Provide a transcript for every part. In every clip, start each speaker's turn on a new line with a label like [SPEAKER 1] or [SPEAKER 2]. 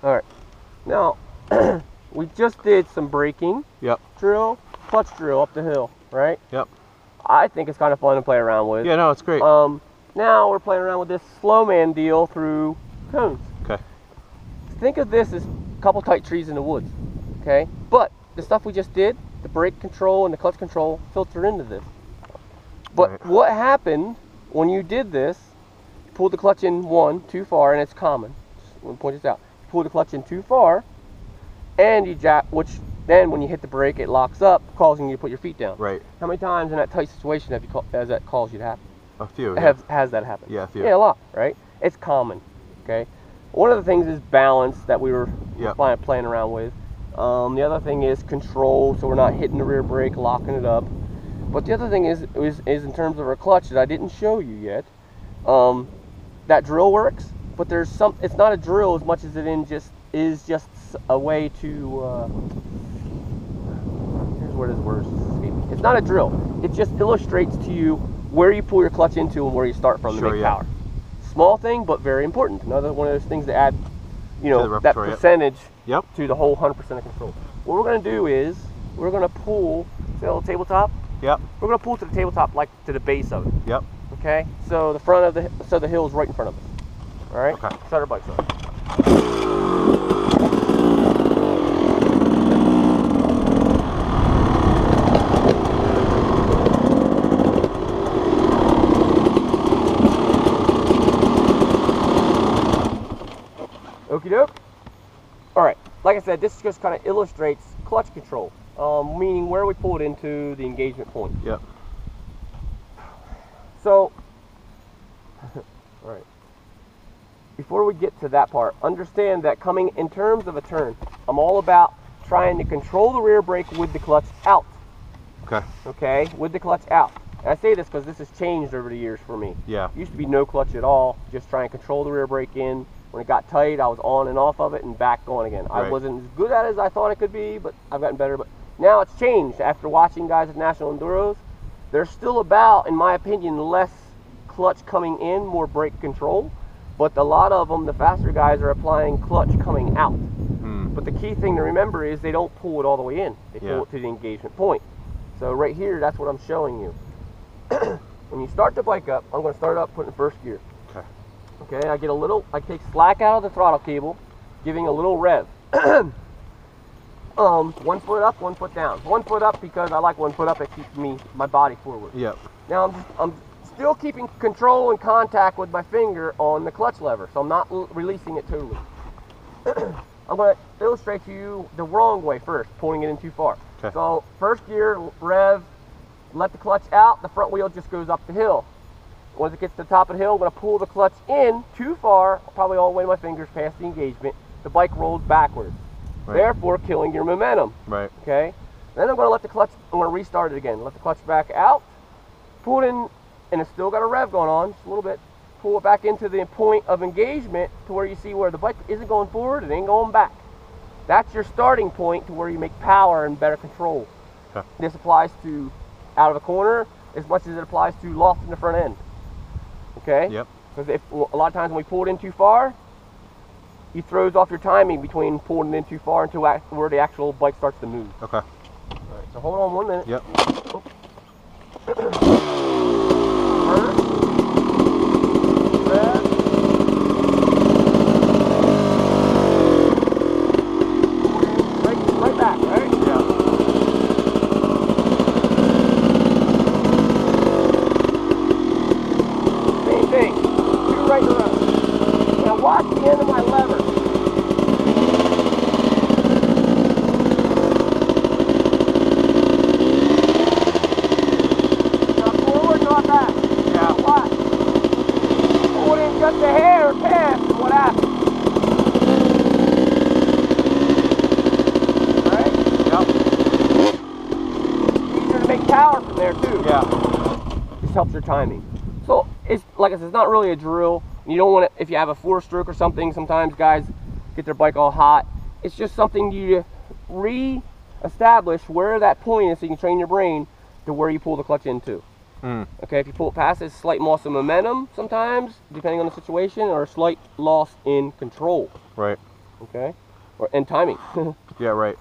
[SPEAKER 1] All right. Now, we just did some braking.
[SPEAKER 2] Yep.
[SPEAKER 1] Drill, clutch drill up the hill, right?
[SPEAKER 2] Yep.
[SPEAKER 1] I think it's kind of fun to play around with.
[SPEAKER 2] Yeah, no, it's great.
[SPEAKER 1] Now we're playing around with this slow man deal through cones.
[SPEAKER 2] Okay.
[SPEAKER 1] Think of this as a couple tight trees in the woods, okay? But the stuff we just did, the brake control and the clutch control, filter into this. But
[SPEAKER 2] right.
[SPEAKER 1] What happened when you did this, you pulled the clutch in too far, and it's common. Just want to point this out. You pull the clutch in too far, and you which then when you hit the brake, it locks up, causing you to put your feet down.
[SPEAKER 2] Right.
[SPEAKER 1] How many times in that tight situation has that caused you to happen?
[SPEAKER 2] A few.
[SPEAKER 1] Has that happened?
[SPEAKER 2] Yeah, a few.
[SPEAKER 1] Yeah, a lot, right? It's common, okay? One of the things is balance that we were playing around with. The other thing is control, so we're not hitting the rear brake, locking it up. But the other thing is in terms of our clutch that I didn't show you yet. That drill works, but there's some. It's not a drill as much as it is just a way to. Here's where this word is escaping. It's not a drill. It just illustrates to you where you pull your clutch into and where you start from to make power. Small thing, but very important. Another one of those things to add, that percentage to the whole 100% of control. What we're going to do is we're going to pull the little tabletop.
[SPEAKER 2] Yep.
[SPEAKER 1] We're going to pull to the tabletop, like to the base of it.
[SPEAKER 2] Yep.
[SPEAKER 1] Okay. So the hill is right in front of us. All right.
[SPEAKER 2] Okay.
[SPEAKER 1] Start our bikes up. Okie doke. All right, like I said, this just kind of illustrates clutch control, meaning where we pull it into the engagement point.
[SPEAKER 2] Yep.
[SPEAKER 1] So, all right, before we get to that part, understand that coming in terms of a turn, I'm all about trying to control the rear brake with the clutch out.
[SPEAKER 2] Okay.
[SPEAKER 1] Okay, with the clutch out. And I say this because this has changed over the years for me.
[SPEAKER 2] Yeah.
[SPEAKER 1] It used to be no clutch at all, just try and control the rear brake in. When it got tight, I was on and off of it and back on again.
[SPEAKER 2] Right.
[SPEAKER 1] I wasn't as good at it as I thought I could be, but I've gotten better. But now it's changed. After watching guys at National Enduros, there's still about, in my opinion, less clutch coming in, more brake control. But a lot of them, the faster guys, are applying clutch coming out. But the key thing to remember is they don't pull it all the way in. They pull it to the engagement point. So right here, that's what I'm showing you. When you start the bike up, I'm going to start it up putting first gear. Okay, I take slack out of the throttle cable, giving a little rev. 1 foot up, 1 foot down. 1 foot up because I like 1 foot up, it keeps my body forward.
[SPEAKER 2] Yep.
[SPEAKER 1] Now I'm still keeping control and contact with my finger on the clutch lever, so I'm not releasing it totally. I'm going to illustrate to you the wrong way first, pulling it in too far.
[SPEAKER 2] Okay.
[SPEAKER 1] So first gear, rev, let the clutch out, the front wheel just goes up the hill. Once it gets to the top of the hill, I'm going to pull the clutch in too far, probably all the way my fingers past the engagement. The bike rolls backwards, therefore killing your momentum.
[SPEAKER 2] Right.
[SPEAKER 1] Okay. Then I'm going to restart it again. Let the clutch back out, pull it in, and it's still got a rev going on, just a little bit. Pull it back into the point of engagement to where you see where the bike isn't going forward, it ain't going back. That's your starting point to where you make power and better control.
[SPEAKER 2] Okay.
[SPEAKER 1] This applies to out of a corner as much as it applies to loft in the front end. Okay?
[SPEAKER 2] Yep.
[SPEAKER 1] Because a lot of times when we pull it in too far, it throws off your timing between pulling it in too far until where the actual bike starts to move.
[SPEAKER 2] Okay.
[SPEAKER 1] All right, so hold on 1 minute.
[SPEAKER 2] Yep.
[SPEAKER 1] Oh. First, rev. Right back, right?
[SPEAKER 2] Yeah.
[SPEAKER 1] Thing. 2 right in a row. Now watch the end of my lever. Not forward, not back. Yeah. Watch. Pull it in just a hair past and what happens. Alright? Yep. Easier to make power from there too.
[SPEAKER 2] Yeah.
[SPEAKER 1] Just helps your timing. So it's like I said, it's not really a drill. You don't want to, if you have a 4-stroke or something, sometimes guys get their bike all hot. It's just something you re-establish where that point is so you can train your brain to where you pull the clutch into. Okay, if you pull it past, it's slight loss of momentum sometimes, depending on the situation, or a slight loss in control.
[SPEAKER 2] Right.
[SPEAKER 1] Okay? And timing.
[SPEAKER 2] Yeah, right.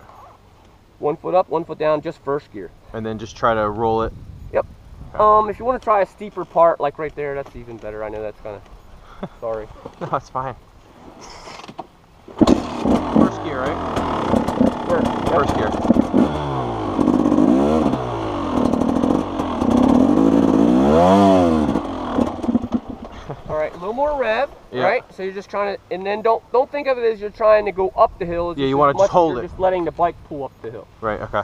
[SPEAKER 1] 1 foot up, 1 foot down, just first gear.
[SPEAKER 2] And then just try to roll it.
[SPEAKER 1] Yep.
[SPEAKER 2] Okay.
[SPEAKER 1] If you want to try a steeper part, like right there, that's even better. I know that's kind of, sorry.
[SPEAKER 2] No, it's fine. First gear, right?
[SPEAKER 1] First, yep.
[SPEAKER 2] First gear.
[SPEAKER 1] All right, a little more rev,
[SPEAKER 2] Yeah.
[SPEAKER 1] right? So you're just trying to, and then don't think of it as you're trying to go up the hill.
[SPEAKER 2] Yeah, you want to just hold it.
[SPEAKER 1] Just letting the bike pull up the hill.
[SPEAKER 2] Right, okay.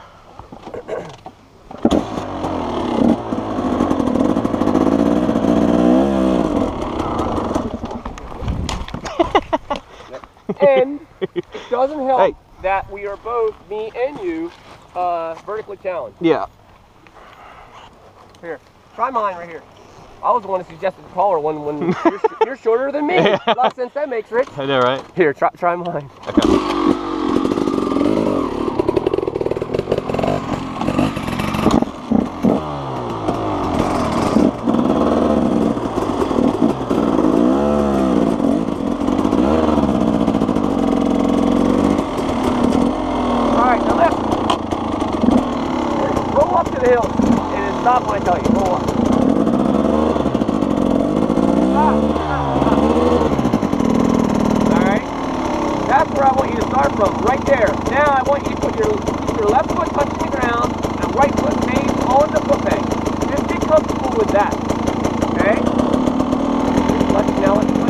[SPEAKER 1] And it doesn't help that we are both, me and you, vertically challenged.
[SPEAKER 2] Yeah.
[SPEAKER 1] Here, try mine right here. I was the one that suggested the taller one when you're shorter than me. A lot of sense that makes, Rich.
[SPEAKER 2] I know, right?
[SPEAKER 1] Here, try mine.
[SPEAKER 2] Okay.
[SPEAKER 1] Hill and then stop when I tell you. Roll up. Alright. That's where I want you to start from. Right there. Now I want you to put your left foot touching the ground and right foot stays on the foot peg. Just be comfortable with that. Okay? Now let's